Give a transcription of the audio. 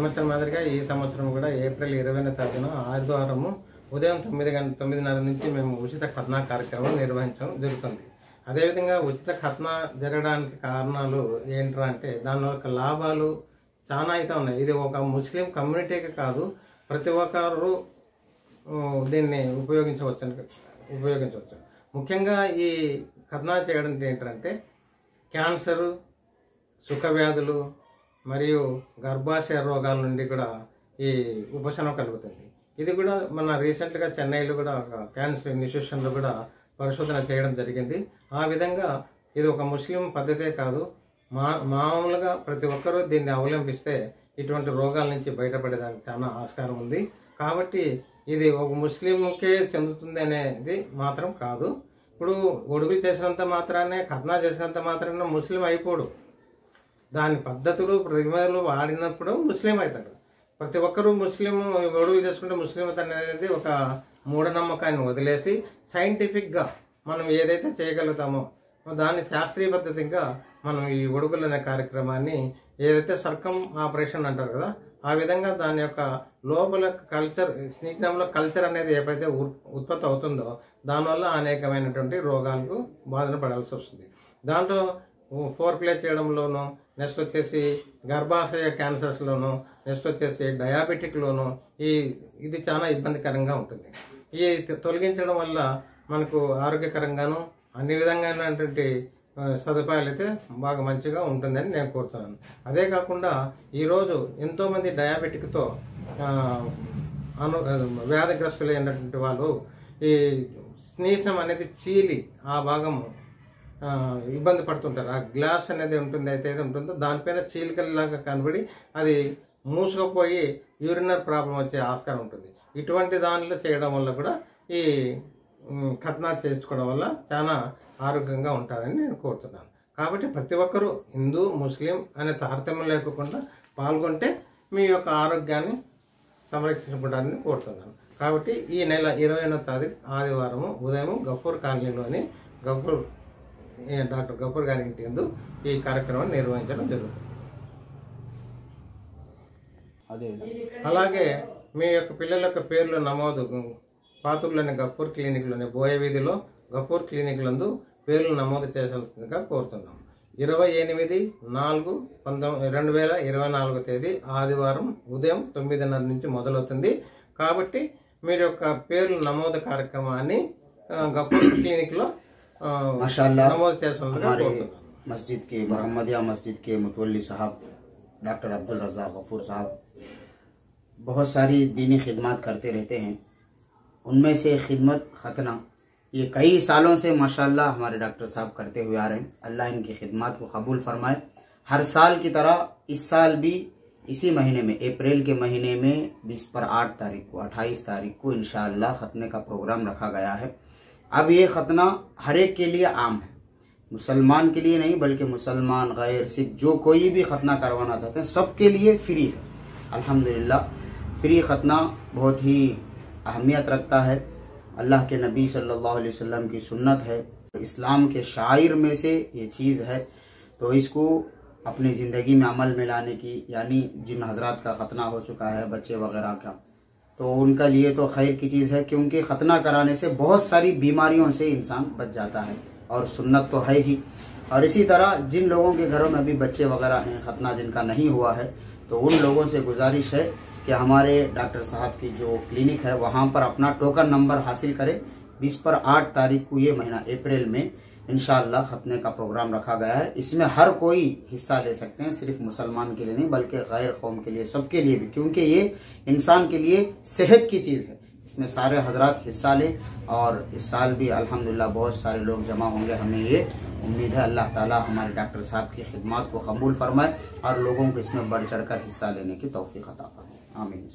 సంవత్సరం మాదిరిగా ఈ సంవత్సరం కూడా ఏప్రిల్ 20వ తేదీన ఆదివారము ఉదయం 9:30 నుంచి మేము ఉచిత ఖత్నా కార్యక్రమం నిర్వహించడం జరుగుతుంది. అదేవిధంగా ఉచిత ఖత్నా జరగడానికి కారణాలు ఏంట్రా అంటే దాని యొక్క లాభాలు చాలా అయితే ఉన్నాయి. ఇది ఒక ముస్లిం కమ్యూనిటీకి కాదు, ప్రతి ఒక్కరు దీన్ని ఉపయోగించవచ్చు. ముఖ్యంగా ఈ ఖత్నా చేయడం ఏంటంటే క్యాన్సరు, సుఖవ్యాధులు మరియు గర్భాశయ రోగాల నుండి కూడా ఈ ఉపశమనం కలుగుతుంది. ఇది కూడా మన రీసెంట్గా చెన్నైలో కూడా ఒక క్యాన్సర్ ఇన్స్టిట్యూషన్లో కూడా పరిశోధన చేయడం జరిగింది. ఆ విధంగా ఇది ఒక ముస్లిం పద్ధతే కాదు, మామూలుగా ప్రతి ఒక్కరూ దీన్ని అవలంబిస్తే ఇటువంటి రోగాల నుంచి బయటపడేదానికి చాలా ఆస్కారం ఉంది. కాబట్టి ఇది ఒక ముస్లింకే చెందుతుంది అనేది మాత్రం కాదు. ఇప్పుడు ఒడుగులు చేసినంత మాత్రానే, ఖత్నా చేసినంత మాత్రాన ముస్లిం అయిపోడు. దాని పద్ధతులు ప్రతిమలు వాడినప్పుడు ముస్లిం అవుతాడు. ప్రతి ఒక్కరూ ముస్లిం ఒడుగులు చేసుకుంటే ముస్లిం అనేది ఒక మూఢనమ్మకాన్ని వదిలేసి సైంటిఫిక్గా మనం ఏదైతే చేయగలుగుతామో దాన్ని శాస్త్రీయ పద్ధతిగా మనం ఈ ఒడుగులు అనే కార్యక్రమాన్ని ఏదైతే సర్కం ఆపరేషన్ అంటారు కదా, ఆ విధంగా దాని యొక్క లోపల కల్చర్, శరీరంలో కల్చర్ అనేది ఏదైతే ఉత్పత్తి అవుతుందో దానివల్ల అనేకమైనటువంటి రోగాలకు బాధన పడాల్సి వస్తుంది. దాంట్లో ఫోర్ ప్లే చేయడంలోనూ, నెక్స్ట్ వచ్చేసి గర్భాశయ క్యాన్సర్స్లోను, నెక్స్ట్ వచ్చేసి డయాబెటిక్లోను ఇది చాలా ఇబ్బందికరంగా ఉంటుంది. ఈ తొలగించడం వల్ల మనకు ఆరోగ్యకరంగాను అన్ని విధంగానటువంటి సదుపాయాలు అయితే బాగా మంచిగా ఉంటుందని నేను కోరుతున్నాను. అదే కాకుండా ఈరోజు ఎంతోమంది డయాబెటిక్తో వ్యాధిగ్రస్తులైనటువంటి వాళ్ళు ఈ స్నీసం అనేది చీలి ఆ భాగము ఇబ్బంది పడుతుంటారు. ఆ గ్లాస్ అనేది ఉంటుంది, అయితే ఉంటుందో దానిపైన చీలికల్లాగా కనబడి అది మూసుకుపోయి యూరినర్ ప్రాబ్లం వచ్చే ఆస్కారం ఉంటుంది. ఇటువంటి దానిలో చేయడం వల్ల కూడా ఈ ఖత్నా చేసుకోవడం వల్ల చాలా ఆరోగ్యంగా ఉంటారని నేను కోరుతున్నాను. కాబట్టి ప్రతి ఒక్కరూ హిందూ, ముస్లిం అనే తారతమ్యం లేకుండా పాల్గొంటే మీ యొక్క ఆరోగ్యాన్ని సంరక్షించుకుంటారని కోరుతున్నాను. కాబట్టి ఈ నెల 20వ తారీఖు ఆదివారం ఉదయం గఫూర్ కాలనీలోని డాక్టర్ గఫూర్ గారి ఇంటి యందు ఈ కార్యక్రమాన్ని నిర్వహించడం జరుగుతుంది. అలాగే మీ యొక్క పిల్లల యొక్క పేర్లు నమోదు పాతూరులోని గఫూర్ క్లినిక్లోని బోయ వీధిలో గఫూర్ క్లినిక్ నందు పేర్లు నమోదు చేయాల్సిందిగా కోరుతున్నాం. 28/4/2024 తేదీ ఆదివారం ఉదయం 9:30 నుంచి మొదలవుతుంది. కాబట్టి మీరు యొక్క పేర్లు నమోదు కార్యక్రమాన్ని గఫూర్ క్లినిక్ లో నమోదు చేయాల్సిందిగా కోరుతున్నాను. मस्जिद के मोहम्मदिया मस्जिद के मुतवल्ली साहब डॉक्टर अब्दुल रज़ाक गफूर साहब बहुत सारी दीनी खिदमत करते रहते हैं। उनमें से खिदमत खतना ये कई सालों से माशाल्लाह हमारे डॉक्टर साहब करते हुए आ रहे हैं। अल्लाह इनकी खिदमत को कबूल फरमाए। हर साल की तरह इस साल भी इसी महीने में, अप्रैल के महीने में 28 तारीख को इंशाअल्लाह खतने का प्रोग्राम रखा गया है। अब ये खतना हर एक के लिए आम है, मुसलमान के लिए नहीं बल्कि मुसलमान, गैर, सिख जो कोई भी खतना करवाना चाहते हैं सबके लिए फ्री है। अल्हम्दुलिल्लाह फ्री खतना बहुत ही अहमियत रखता है। अल्लाह के नबी सल्लल्लाहु अलैहि वसल्लम की सुन्नत है, इस्लाम के शायर में से ये चीज़ है। तो इसको अपनी ज़िंदगी में अमल में लाने की, यानी जिन हजरात का खतना हो चुका है बच्चे वगैरह का, तो उनका लिए तो खैर की चीज़ है, क्योंकि खतना कराने से बहुत सारी बीमारियों से इंसान बच जाता है और सुन्नत तो है ही। और इसी तरह जिन लोगों के घरों में अभी बच्चे वगैरह हैं, खतना जिनका नहीं हुआ है, तो उन लोगों से गुजारिश है कि हमारे डॉक्टर साहब की जो क्लिनिक है वहाँ पर अपना टोकन नंबर हासिल करें। 28 तारीख को ये महीना अप्रैल में इंशाअल्लाह खतने का प्रोग्राम रखा गया है। इसमें हर कोई हिस्सा ले सकते हैं, सिर्फ मुसलमान के लिए नहीं बल्कि गैर कौम के लिए, सबके लिए भी, क्योंकि ये इंसान के लिए सेहत की चीज़ है। इसमें सारे हजरात हिस्सा लें और इस साल भी अल्हम्दुलिल्लाह बहुत सारे लोग जमा होंगे। हमें ये उम्मीद है अल्लाह ताला हमारे डॉक्टर साहब की खिदमत को कबूल फरमाए और लोगों को इसमें बढ़ चढ़ कर हिस्सा लेने की तौफीक अता फरमाए। आमीन।